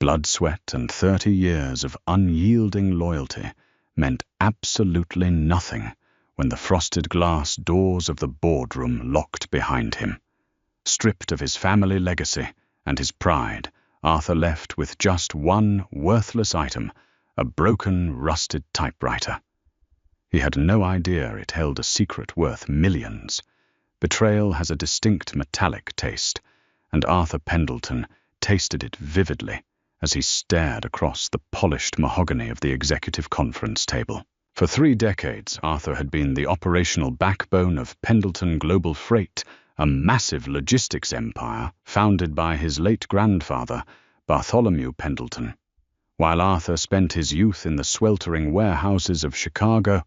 Blood, sweat, and 30 years of unyielding loyalty meant absolutely nothing when the frosted glass doors of the boardroom locked behind him. Stripped of his family legacy and his pride, Arthur left with just one worthless item, a broken, rusted typewriter. He had no idea it held a secret worth millions. Betrayal has a distinct metallic taste, and Arthur Pendleton tasted it vividly as he stared across the polished mahogany of the executive conference table. For 3 decades, Arthur had been the operational backbone of Pendleton Global Freight, a massive logistics empire founded by his late grandfather, Bartholomew Pendleton. While Arthur spent his youth in the sweltering warehouses of Chicago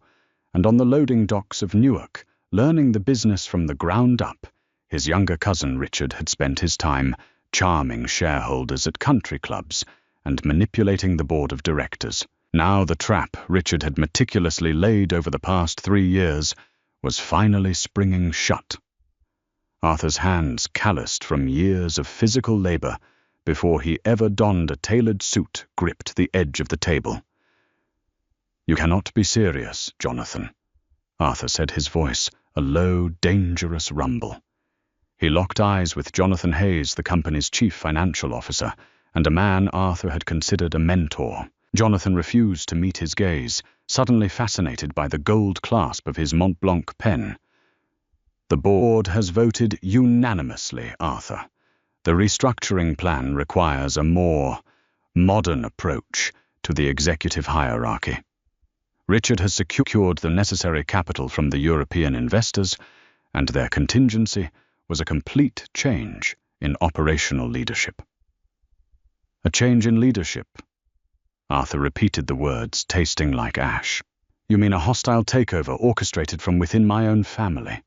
and on the loading docks of Newark, learning the business from the ground up, his younger cousin Richard had spent his time charming shareholders at country clubs and manipulating the board of directors. Now the trap Richard had meticulously laid over the past 3 years was finally springing shut. Arthur's hands calloused from years of physical labor before he ever donned a tailored suit gripped the edge of the table. "You cannot be serious, Jonathan," Arthur said, his voice a low, dangerous rumble. He locked eyes with Jonathan Hayes, the company's chief financial officer, and a man Arthur had considered a mentor. Jonathan refused to meet his gaze, suddenly fascinated by the gold clasp of his Mont Blanc pen. "The board has voted unanimously, Arthur. The restructuring plan requires a more modern approach to the executive hierarchy. Richard has secured the necessary capital from the European investors, and their contingency was a complete change in operational leadership." "A change in leadership?" Arthur repeated the words, tasting like ash. "You mean a hostile takeover orchestrated from within my own family?"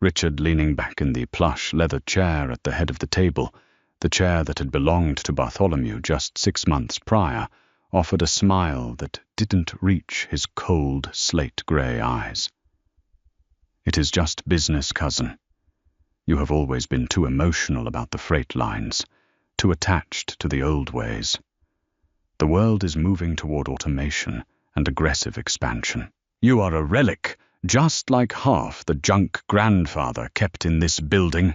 Richard, leaning back in the plush leather chair at the head of the table, the chair that had belonged to Bartholomew just 6 months prior, offered a smile that didn't reach his cold, slate-grey eyes. "It is just business, cousin. You have always been too emotional about the freight lines, too attached to the old ways. The world is moving toward automation and aggressive expansion. You are a relic, just like half the junk grandfather kept in this building."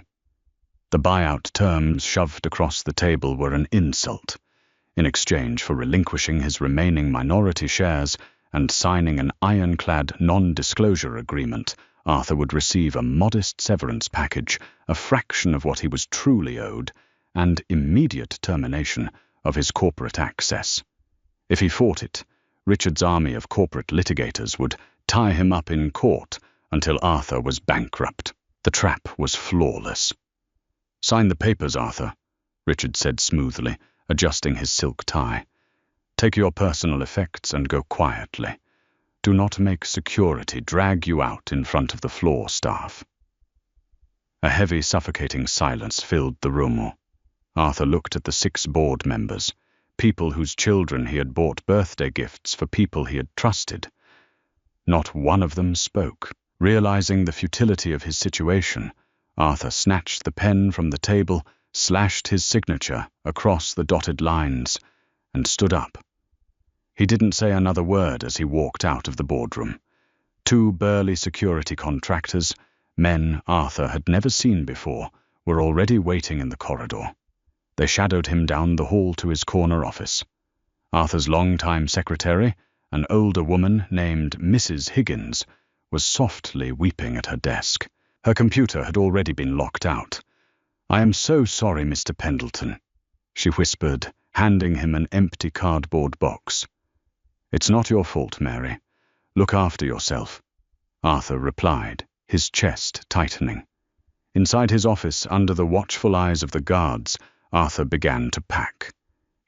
The buyout terms shoved across the table were an insult. In exchange for relinquishing his remaining minority shares and signing an ironclad non-disclosure agreement, Arthur would receive a modest severance package, a fraction of what he was truly owed, and immediate termination of his corporate access. If he fought it, Richard's army of corporate litigators would tie him up in court until Arthur was bankrupt. The trap was flawless. "Sign the papers, Arthur," Richard said smoothly, adjusting his silk tie. "Take your personal effects and go quietly. Do not make security drag you out in front of the floor staff." A heavy, suffocating silence filled the room. Arthur looked at the 6 board members, people whose children he had bought birthday gifts for people he had trusted. Not one of them spoke. Realizing the futility of his situation, Arthur snatched the pen from the table, slashed his signature across the dotted lines, and stood up. He didn't say another word as he walked out of the boardroom. 2 burly security contractors, men Arthur had never seen before, were already waiting in the corridor. They shadowed him down the hall to his corner office. Arthur's longtime secretary, an older woman named Mrs. Higgins, was softly weeping at her desk. Her computer had already been locked out. "I am so sorry, Mr. Pendleton," she whispered, handing him an empty cardboard box. "It's not your fault, Mary. Look after yourself," Arthur replied, his chest tightening. Inside his office, under the watchful eyes of the guards, Arthur began to pack.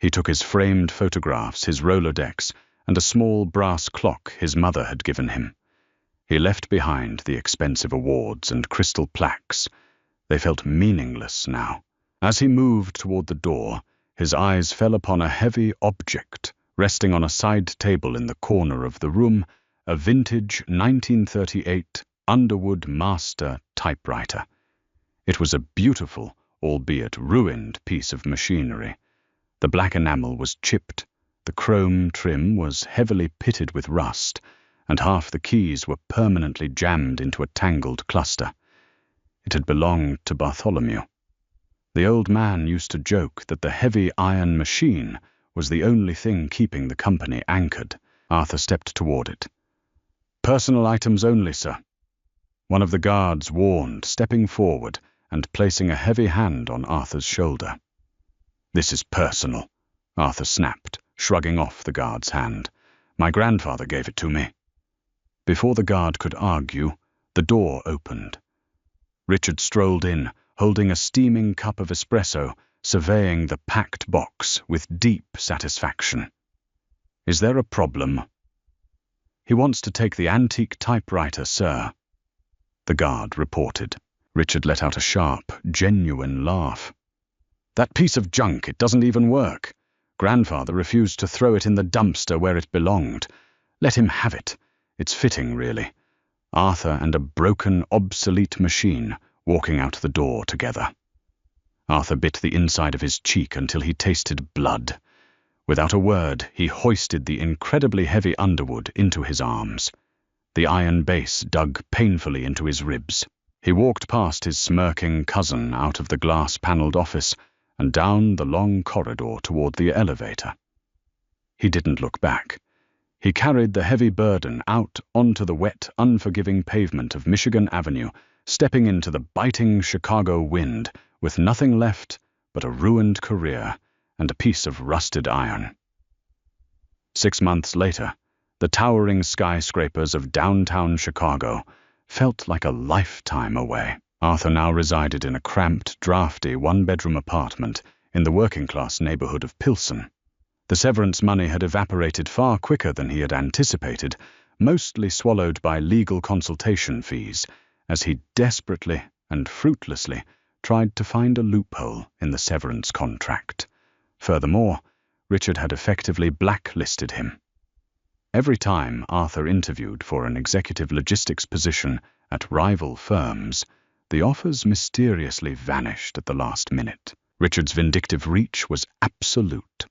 He took his framed photographs, his Rolodex, and a small brass clock his mother had given him. He left behind the expensive awards and crystal plaques. They felt meaningless now. As he moved toward the door, his eyes fell upon a heavy object resting on a side table in the corner of the room, a vintage 1938 Underwood Master typewriter. It was a beautiful, albeit ruined, piece of machinery. The black enamel was chipped, the chrome trim was heavily pitted with rust, and half the keys were permanently jammed into a tangled cluster. It had belonged to Bartholomew. The old man used to joke that the heavy iron machine was the only thing keeping the company anchored. Arthur stepped toward it. "Personal items only, sir," one of the guards warned, stepping forward and placing a heavy hand on Arthur's shoulder. "This is personal," Arthur snapped, shrugging off the guard's hand. "My grandfather gave it to me." Before the guard could argue, the door opened. Richard strolled in, holding a steaming cup of espresso, surveying the packed box with deep satisfaction. "Is there a problem?" "He wants to take the antique typewriter, sir," the guard reported. Richard let out a sharp, genuine laugh. "That piece of junk, it doesn't even work. Grandfather refused to throw it in the dumpster where it belonged. Let him have it. It's fitting, really. Arthur and a broken, obsolete machine walking out the door together." Arthur bit the inside of his cheek until he tasted blood. Without a word, he hoisted the incredibly heavy Underwood into his arms. The iron base dug painfully into his ribs. He walked past his smirking cousin out of the glass-paneled office and down the long corridor toward the elevator. He didn't look back. He carried the heavy burden out onto the wet, unforgiving pavement of Michigan Avenue, stepping into the biting Chicago wind with nothing left but a ruined career and a piece of rusted iron. 6 months later, the towering skyscrapers of downtown Chicago felt like a lifetime away. Arthur now resided in a cramped, drafty one-bedroom apartment in the working-class neighborhood of Pilsen. The severance money had evaporated far quicker than he had anticipated, mostly swallowed by legal consultation fees, as he desperately and fruitlessly tried to find a loophole in the severance contract. Furthermore, Richard had effectively blacklisted him. Every time Arthur interviewed for an executive logistics position at rival firms, the offers mysteriously vanished at the last minute. Richard's vindictive reach was absolute.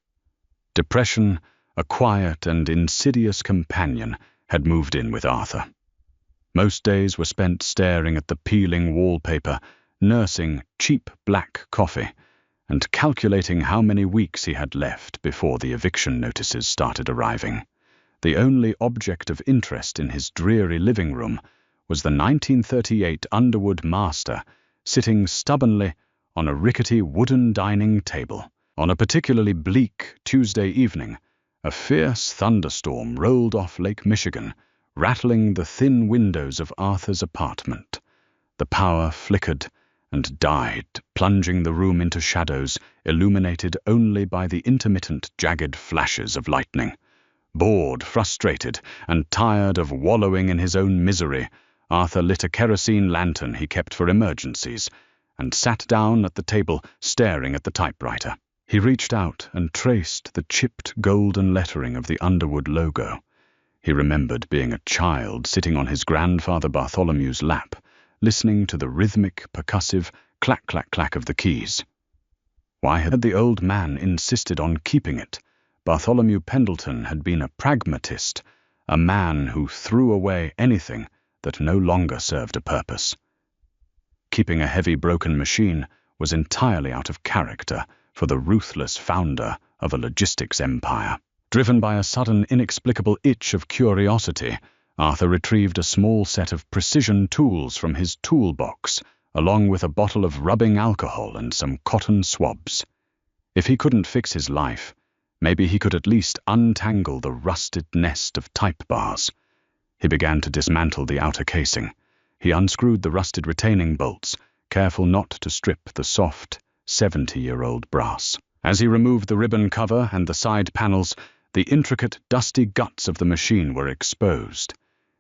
Depression, a quiet and insidious companion, had moved in with Arthur. Most days were spent staring at the peeling wallpaper, nursing cheap black coffee, and calculating how many weeks he had left before the eviction notices started arriving. The only object of interest in his dreary living room was the 1938 Underwood Master sitting stubbornly on a rickety wooden dining table. On a particularly bleak Tuesday evening, a fierce thunderstorm rolled off Lake Michigan, rattling the thin windows of Arthur's apartment. The power flickered and died, plunging the room into shadows, illuminated only by the intermittent, jagged flashes of lightning. Bored, frustrated, and tired of wallowing in his own misery, Arthur lit a kerosene lantern he kept for emergencies, and sat down at the table, staring at the typewriter. He reached out and traced the chipped golden lettering of the Underwood logo. He remembered being a child sitting on his grandfather Bartholomew's lap, listening to the rhythmic, percussive clack-clack-clack of the keys. Why had the old man insisted on keeping it? Bartholomew Pendleton had been a pragmatist, a man who threw away anything that no longer served a purpose. Keeping a heavy broken machine was entirely out of character for the ruthless founder of a logistics empire. Driven by a sudden inexplicable itch of curiosity, Arthur retrieved a small set of precision tools from his toolbox, along with a bottle of rubbing alcohol and some cotton swabs. If he couldn't fix his life, maybe he could at least untangle the rusted nest of type bars. He began to dismantle the outer casing. He unscrewed the rusted retaining bolts, careful not to strip the soft, 70-year-old brass. As he removed the ribbon cover and the side panels, the intricate, dusty guts of the machine were exposed.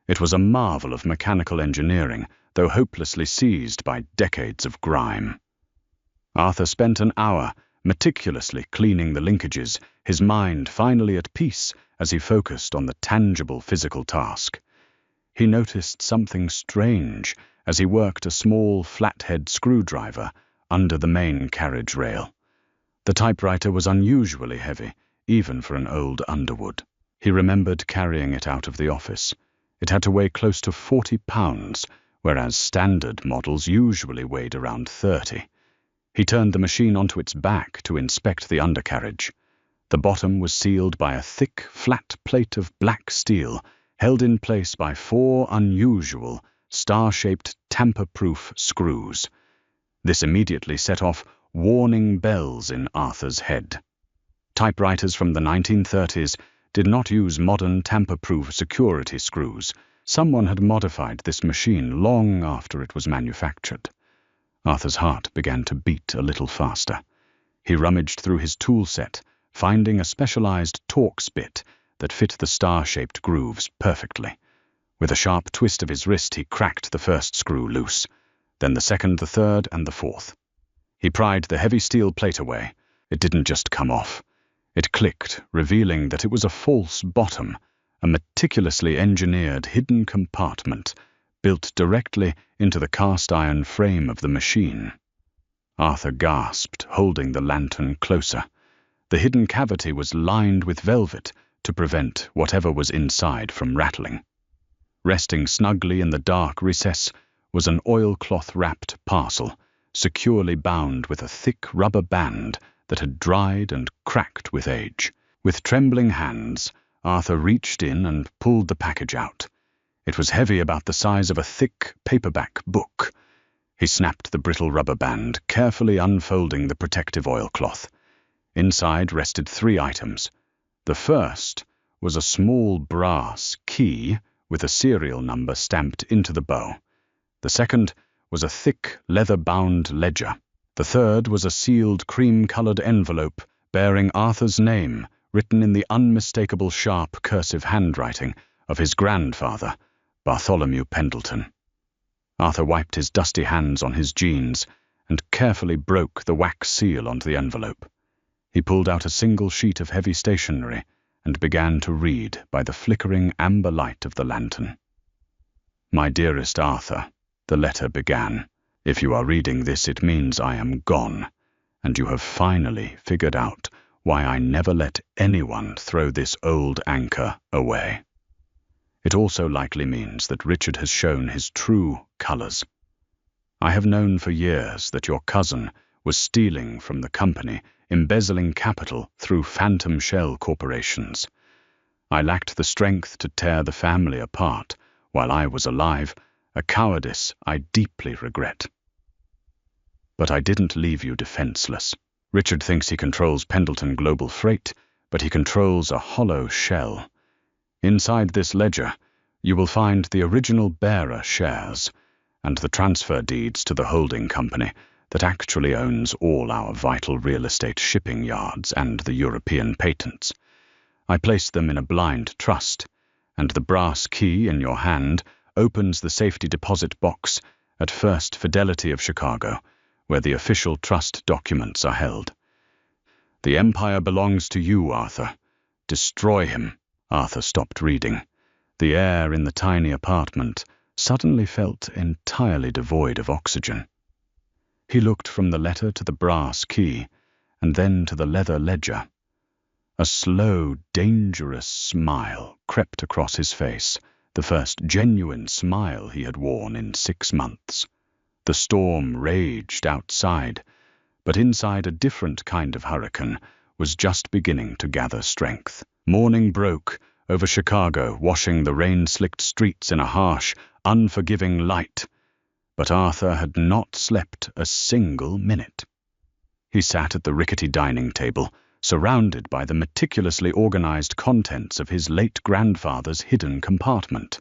It was a marvel of mechanical engineering, though hopelessly seized by decades of grime. Arthur spent an hour meticulously cleaning the linkages, his mind finally at peace as he focused on the tangible physical task. He noticed something strange as he worked a small flathead screwdriver under the main carriage rail. The typewriter was unusually heavy, even for an old Underwood. He remembered carrying it out of the office. It had to weigh close to 40 pounds, whereas standard models usually weighed around 30. He turned the machine onto its back to inspect the undercarriage. The bottom was sealed by a thick, flat plate of black steel, held in place by 4 unusual, star-shaped, tamper-proof screws. This immediately set off warning bells in Arthur's head. Typewriters from the 1930s did not use modern tamper-proof security screws. Someone had modified this machine long after it was manufactured. Arthur's heart began to beat a little faster. He rummaged through his tool set, finding a specialized Torx bit that fit the star-shaped grooves perfectly. With a sharp twist of his wrist, he cracked the first screw loose, then the second, the third, and the fourth. He pried the heavy steel plate away. It didn't just come off. It clicked, revealing that it was a false bottom, a meticulously engineered hidden compartment built directly into the cast-iron frame of the machine. Arthur gasped, holding the lantern closer. The hidden cavity was lined with velvet to prevent whatever was inside from rattling. Resting snugly in the dark recess was an oilcloth-wrapped parcel, securely bound with a thick rubber band that had dried and cracked with age. With trembling hands, Arthur reached in and pulled the package out. It was heavy, about the size of a thick paperback book. He snapped the brittle rubber band, carefully unfolding the protective oilcloth. Inside rested 3 items. The first was a small brass key with a serial number stamped into the bow. The second was a thick, leather-bound ledger. The third was a sealed cream-colored envelope bearing Arthur's name, written in the unmistakable sharp cursive handwriting of his grandfather, Bartholomew Pendleton. Arthur wiped his dusty hands on his jeans and carefully broke the wax seal onto the envelope. He pulled out a single sheet of heavy stationery and began to read by the flickering amber light of the lantern. "My dearest Arthur," the letter began, "if you are reading this, it means I am gone, and you have finally figured out why I never let anyone throw this old anchor away. It also likely means that Richard has shown his true colors. I have known for years that your cousin was stealing from the company, embezzling capital through phantom shell corporations. I lacked the strength to tear the family apart while I was alive, a cowardice I deeply regret. But I didn't leave you defenseless. Richard thinks he controls Pendleton Global Freight, but he controls a hollow shell. Inside this ledger, you will find the original bearer shares and the transfer deeds to the holding company that actually owns all our vital real estate shipping yards and the European patents. I placed them in a blind trust, and the brass key in your hand opens the safety deposit box at First Fidelity of Chicago, where the official trust documents are held. The empire belongs to you, Arthur. Destroy him." Arthur stopped reading. The air in the tiny apartment suddenly felt entirely devoid of oxygen. He looked from the letter to the brass key, and then to the leather ledger. A slow, dangerous smile crept across his face, the first genuine smile he had worn in 6 months. The storm raged outside, but inside a different kind of hurricane was just beginning to gather strength. Morning broke over Chicago, washing the rain-slicked streets in a harsh, unforgiving light. But Arthur had not slept a single minute. He sat at the rickety dining table, surrounded by the meticulously organized contents of his late grandfather's hidden compartment.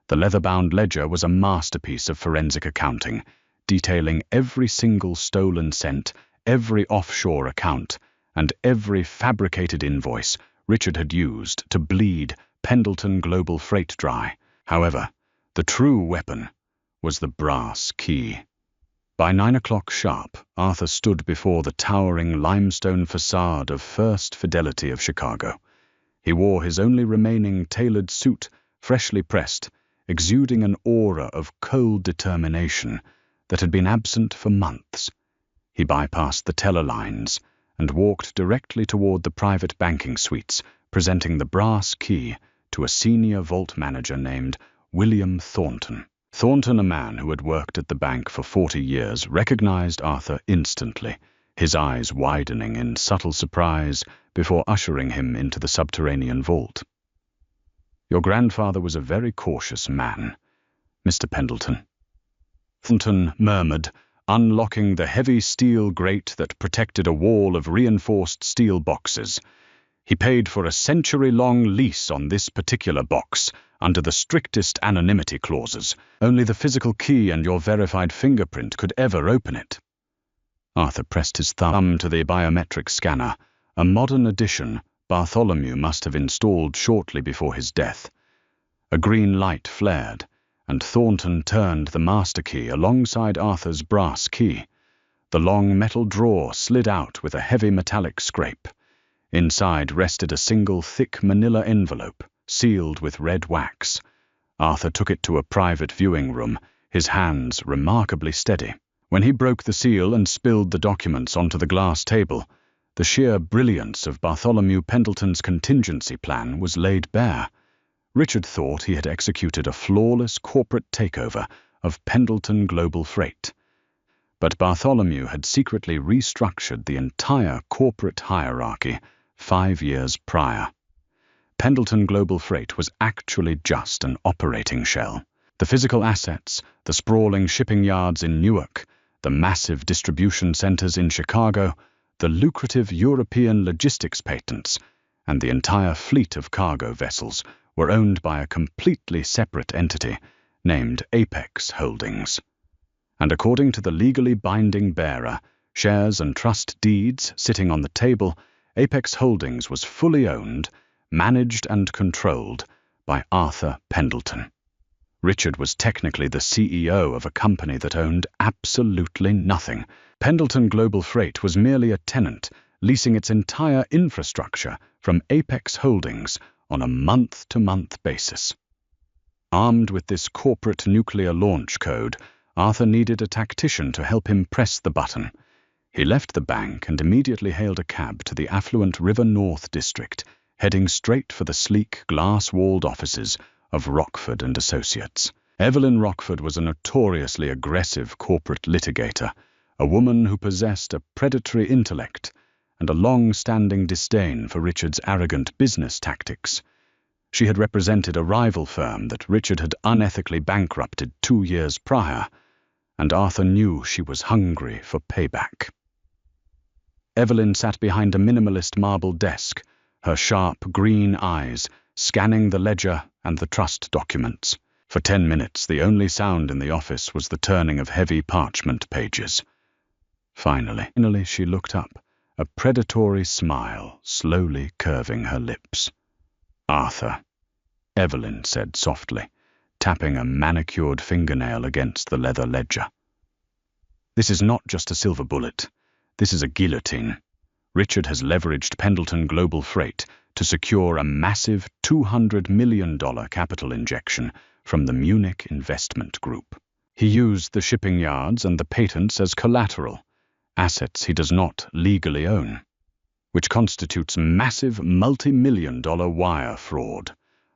The leather-bound ledger was a masterpiece of forensic accounting, detailing every single stolen cent, every offshore account, and every fabricated invoice Richard had used to bleed Pendleton Global Freight dry. However, the true weapon was the brass key. By 9 o'clock sharp, Arthur stood before the towering limestone facade of First Fidelity of Chicago. He wore his only remaining tailored suit, freshly pressed, exuding an aura of cold determination that had been absent for months. He bypassed the teller lines and walked directly toward the private banking suites, presenting the brass key to a senior vault manager named William Thornton. Thornton, a man who had worked at the bank for 40 years, recognized Arthur instantly, his eyes widening in subtle surprise before ushering him into the subterranean vault. "Your grandfather was a very cautious man, Mr. Pendleton," Thornton murmured, unlocking the heavy steel grate that protected a wall of reinforced steel boxes. "He paid for a century-long lease on this particular box, under the strictest anonymity clauses. Only the physical key and your verified fingerprint could ever open it." Arthur pressed his thumb to the biometric scanner, a modern addition Bartholomew must have installed shortly before his death. A green light flared, and Thornton turned the master key alongside Arthur's brass key. The long metal drawer slid out with a heavy metallic scrape. Inside rested a single thick manila envelope, sealed with red wax. Arthur took it to a private viewing room, his hands remarkably steady. When he broke the seal and spilled the documents onto the glass table, the sheer brilliance of Bartholomew Pendleton's contingency plan was laid bare. Richard thought he had executed a flawless corporate takeover of Pendleton Global Freight. But Bartholomew had secretly restructured the entire corporate hierarchy 5 years prior. Pendleton Global Freight was actually just an operating shell. The physical assets, the sprawling shipping yards in Newark, the massive distribution centers in Chicago, the lucrative European logistics patents, and the entire fleet of cargo vessels were owned by a completely separate entity named Apex Holdings. And according to the legally binding bearer, shares and trust deeds sitting on the table, Apex Holdings was fully owned, managed and controlled by Arthur Pendleton. Richard was technically the CEO of a company that owned absolutely nothing. Pendleton Global Freight was merely a tenant, leasing its entire infrastructure from Apex Holdings on a month-to-month basis. Armed with this corporate nuclear launch code, Arthur needed a tactician to help him press the button. He left the bank and immediately hailed a cab to the affluent River North district, heading straight for the sleek, glass-walled offices of Rockford and Associates. Evelyn Rockford was a notoriously aggressive corporate litigator, a woman who possessed a predatory intellect and a long-standing disdain for Richard's arrogant business tactics. She had represented a rival firm that Richard had unethically bankrupted 2 years prior, and Arthur knew she was hungry for payback. Evelyn sat behind a minimalist marble desk, her sharp green eyes scanning the ledger and the trust documents. For 10 minutes, the only sound in the office was the turning of heavy parchment pages. Finally, she looked up, a predatory smile slowly curving her lips. "Arthur," Evelyn said softly, tapping a manicured fingernail against the leather ledger. "This is not just a silver bullet. This is a guillotine. Richard has leveraged Pendleton Global Freight to secure a massive $200 million capital injection from the Munich investment group. He used the shipping yards and the patents as collateral, assets he does not legally own, which constitutes massive multi-million-dollar wire fraud,"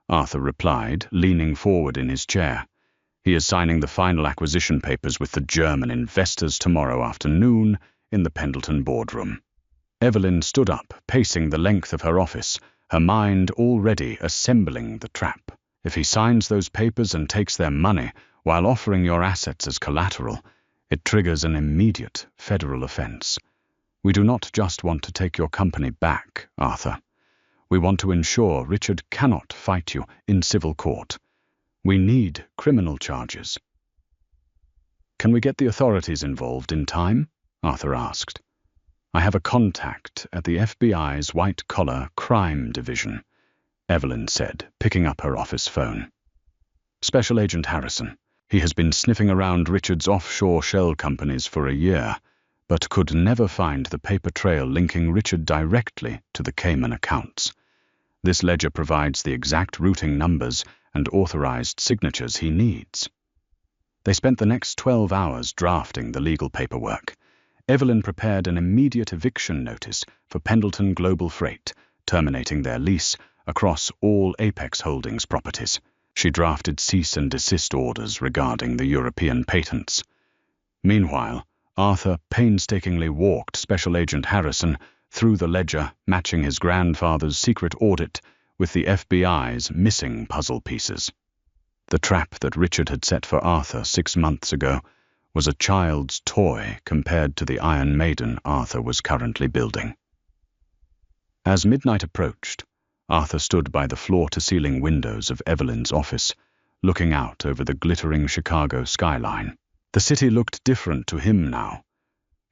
Arthur replied, leaning forward in his chair. "He is signing the final acquisition papers with the German investors tomorrow afternoon in the Pendleton boardroom." Evelyn stood up, pacing the length of her office, her mind already assembling the trap. "If he signs those papers and takes their money while offering your assets as collateral, it triggers an immediate federal offense. We do not just want to take your company back, Arthur. We want to ensure Richard cannot fight you in civil court. We need criminal charges." "Can we get the authorities involved in time?" Arthur asked. "I have a contact at the FBI's white-collar crime division," Evelyn said, picking up her office phone. "Special Agent Harrison. He has been sniffing around Richard's offshore shell companies for a year, but could never find the paper trail linking Richard directly to the Cayman accounts. This ledger provides the exact routing numbers and authorized signatures he needs." They spent the next 12 hours drafting the legal paperwork. Evelyn prepared an immediate eviction notice for Pendleton Global Freight, terminating their lease across all Apex Holdings properties. She drafted cease and desist orders regarding the European patents. Meanwhile, Arthur painstakingly walked Special Agent Harrison through the ledger, matching his grandfather's secret audit with the FBI's missing puzzle pieces. The trap that Richard had set for Arthur 6 months ago was a child's toy compared to the Iron Maiden Arthur was currently building. As midnight approached, Arthur stood by the floor-to-ceiling windows of Evelyn's office, looking out over the glittering Chicago skyline. The city looked different to him now.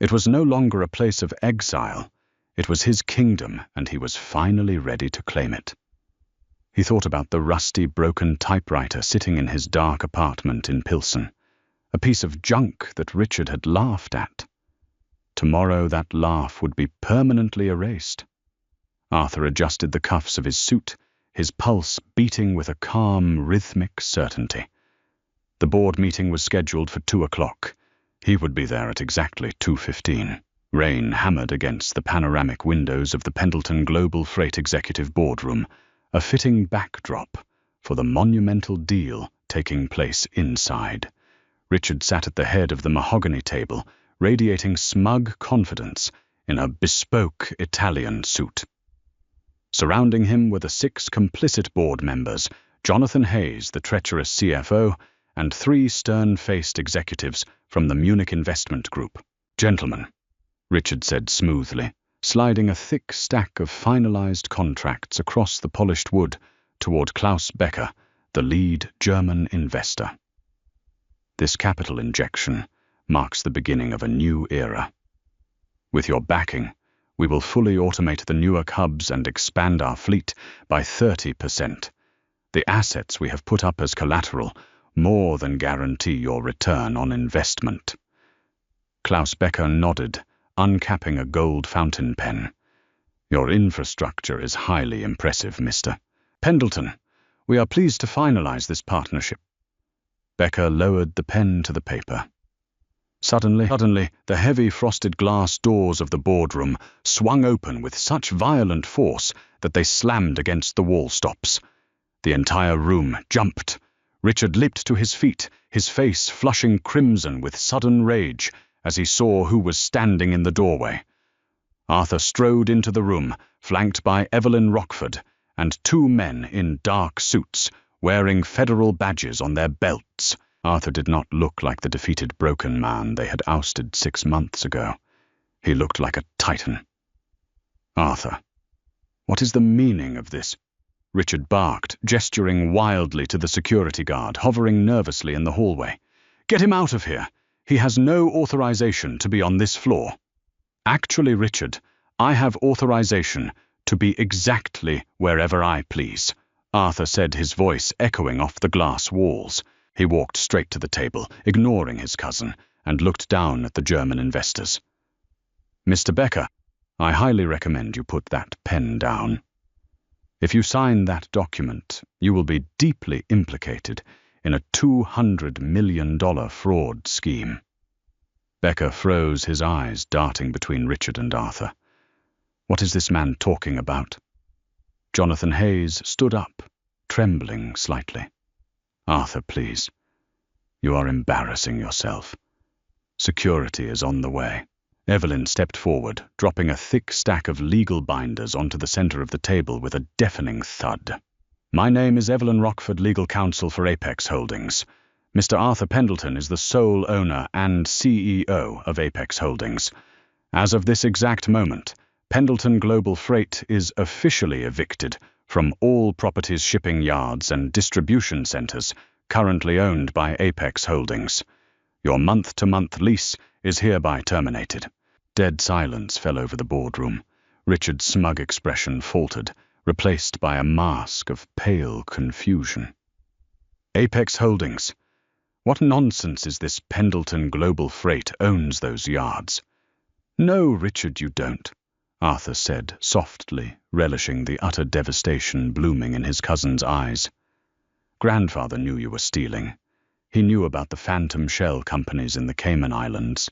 It was no longer a place of exile. It was his kingdom, and he was finally ready to claim it. He thought about the rusty, broken typewriter sitting in his dark apartment in Pilsen, a piece of junk that Richard had laughed at. Tomorrow that laugh would be permanently erased. Arthur adjusted the cuffs of his suit, his pulse beating with a calm, rhythmic certainty. The board meeting was scheduled for 2 o'clock. He would be there at exactly 2:15. Rain hammered against the panoramic windows of the Pendleton Global Freight Executive Boardroom, a fitting backdrop for the monumental deal taking place inside. Richard sat at the head of the mahogany table, radiating smug confidence in a bespoke Italian suit. Surrounding him were the 6 complicit board members, Jonathan Hayes, the treacherous CFO, and 3 stern-faced executives from the Munich Investment Group. "Gentlemen," Richard said smoothly, sliding a thick stack of finalized contracts across the polished wood toward Klaus Becker, the lead German investor. "This capital injection marks the beginning of a new era. With your backing, we will fully automate the Newark hubs and expand our fleet by 30%. The assets we have put up as collateral more than guarantee your return on investment." Klaus Becker nodded, uncapping a gold fountain pen. "Your infrastructure is highly impressive, Mr. Pendleton. We are pleased to finalize this partnership." Becker lowered the pen to the paper. Suddenly, the heavy frosted glass doors of the boardroom swung open with such violent force that they slammed against the wall stops. The entire room jumped. Richard leaped to his feet, his face flushing crimson with sudden rage as he saw who was standing in the doorway. Arthur strode into the room, flanked by Evelyn Rockford and 2 men in dark suits, wearing federal badges on their belts. Arthur did not look like the defeated broken man they had ousted 6 months ago. He looked like a titan. "Arthur, what is the meaning of this?" Richard barked, gesturing wildly to the security guard hovering nervously in the hallway. "Get him out of here. He has no authorization to be on this floor." "Actually, Richard, I have authorization to be exactly wherever I please," Arthur said, his voice echoing off the glass walls. He walked straight to the table, ignoring his cousin, and looked down at the German investors. "Mr. Becker, I highly recommend you put that pen down. If you sign that document, you will be deeply implicated in a $200 million fraud scheme." Becker froze, his eyes darting between Richard and Arthur. What is this man talking about? Jonathan Hayes stood up, trembling slightly. "Arthur, please. You are embarrassing yourself. Security is on the way." Evelyn stepped forward, dropping a thick stack of legal binders onto the center of the table with a deafening thud. "My name is Evelyn Rockford, legal counsel for Apex Holdings. Mr. Arthur Pendleton is the sole owner and CEO of Apex Holdings. As of this exact moment, Pendleton Global Freight is officially evicted from all properties, shipping yards, and distribution centers currently owned by Apex Holdings. Your month-to-month lease is hereby terminated." Dead silence fell over the boardroom. Richard's smug expression faltered, replaced by a mask of pale confusion. "Apex Holdings? What nonsense is this? Pendleton Global Freight owns those yards." "No, Richard, you don't," Arthur said softly, relishing the utter devastation blooming in his cousin's eyes. "Grandfather knew you were stealing. He knew about the phantom shell companies in the Cayman Islands.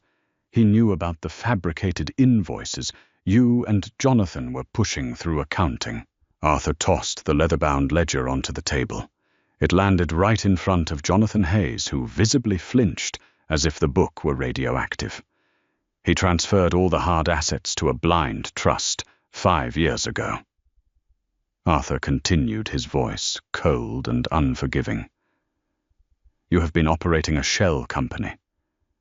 He knew about the fabricated invoices you and Jonathan were pushing through accounting. Arthur tossed the leather-bound ledger onto the table. It landed right in front of Jonathan Hayes, who visibly flinched as if the book were radioactive. He transferred all the hard assets to a blind trust 5 years ago. Arthur continued, his voice cold and unforgiving. You have been operating a shell company,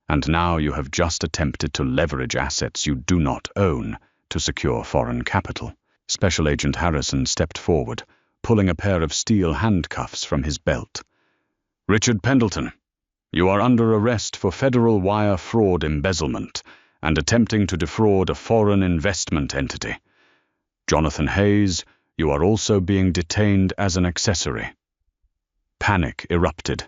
and now you have just attempted to leverage assets you do not own to secure foreign capital. Special Agent Harrison stepped forward, pulling a pair of steel handcuffs from his belt. Richard Pendleton, you are under arrest for federal wire fraud embezzlement and attempting to defraud a foreign investment entity. Jonathan Hayes, you are also being detained as an accessory. Panic erupted.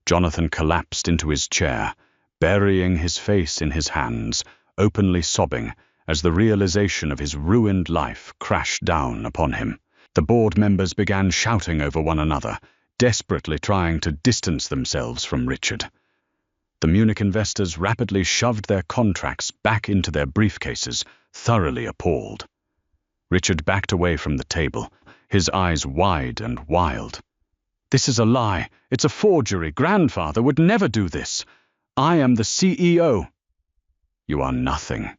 Jonathan collapsed into his chair, burying his face in his hands, openly sobbing as the realization of his ruined life crashed down upon him. The board members began shouting over one another, desperately trying to distance themselves from Richard. The Munich investors rapidly shoved their contracts back into their briefcases, thoroughly appalled. Richard backed away from the table, his eyes wide and wild. This is a lie. It's a forgery. Grandfather would never do this. I am the CEO. You are nothing,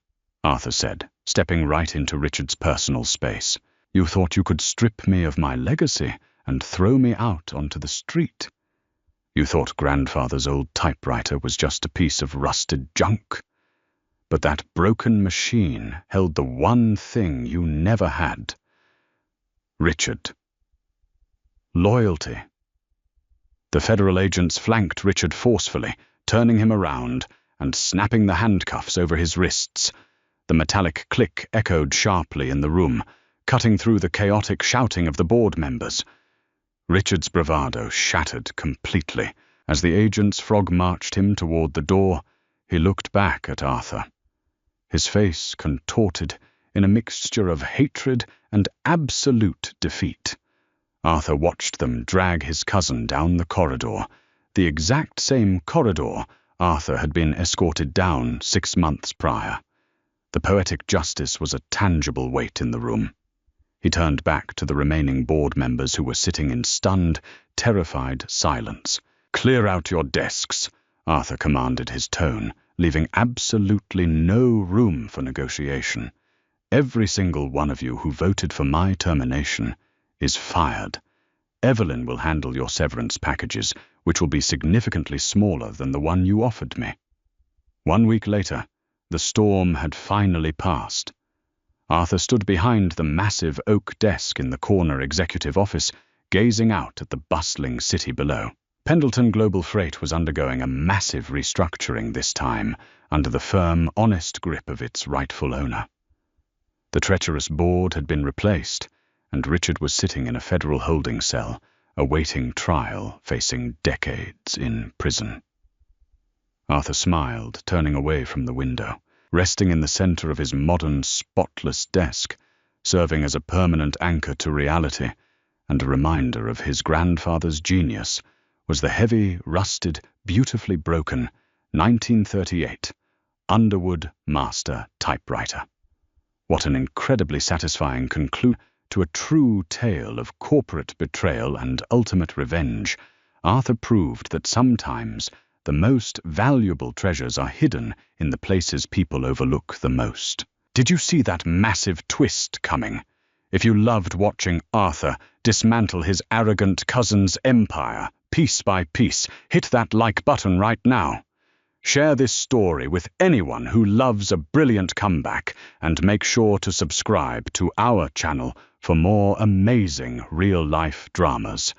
Arthur said, stepping right into Richard's personal space. You thought you could strip me of my legacy and throw me out onto the street. You thought Grandfather's old typewriter was just a piece of rusted junk. But that broken machine held the one thing you never had. Richard. Loyalty. The federal agents flanked Richard forcefully, turning him around and snapping the handcuffs over his wrists. The metallic click echoed sharply in the room, cutting through the chaotic shouting of the board members. Richard's bravado shattered completely. As the agents frog-marched him toward the door, he looked back at Arthur. His face contorted in a mixture of hatred and absolute defeat. Arthur watched them drag his cousin down the corridor, the exact same corridor Arthur had been escorted down 6 months prior. The poetic justice was a tangible weight in the room. He turned back to the remaining board members who were sitting in stunned, terrified silence. Clear out your desks, Arthur commanded, his tone leaving absolutely no room for negotiation. Every single one of you who voted for my termination is fired. Evelyn will handle your severance packages, which will be significantly smaller than the one you offered me. 1 week later, the storm had finally passed. Arthur stood behind the massive oak desk in the corner executive office, gazing out at the bustling city below. Pendleton Global Freight was undergoing a massive restructuring this time, under the firm, honest grip of its rightful owner. The treacherous board had been replaced, and Richard was sitting in a federal holding cell, awaiting trial, facing decades in prison. Arthur smiled, turning away from the window, resting in the center of his modern, spotless desk, serving as a permanent anchor to reality and a reminder of his grandfather's genius, was the heavy, rusted, beautifully broken 1938 Underwood Master Typewriter. What an incredibly satisfying conclusion to a true tale of corporate betrayal and ultimate revenge. Arthur proved that sometimes the most valuable treasures are hidden in the places people overlook the most. Did you see that massive twist coming? If you loved watching Arthur dismantle his arrogant cousin's empire, piece by piece, hit that like button right now. Share this story with anyone who loves a brilliant comeback, and make sure to subscribe to our channel for more amazing real-life dramas.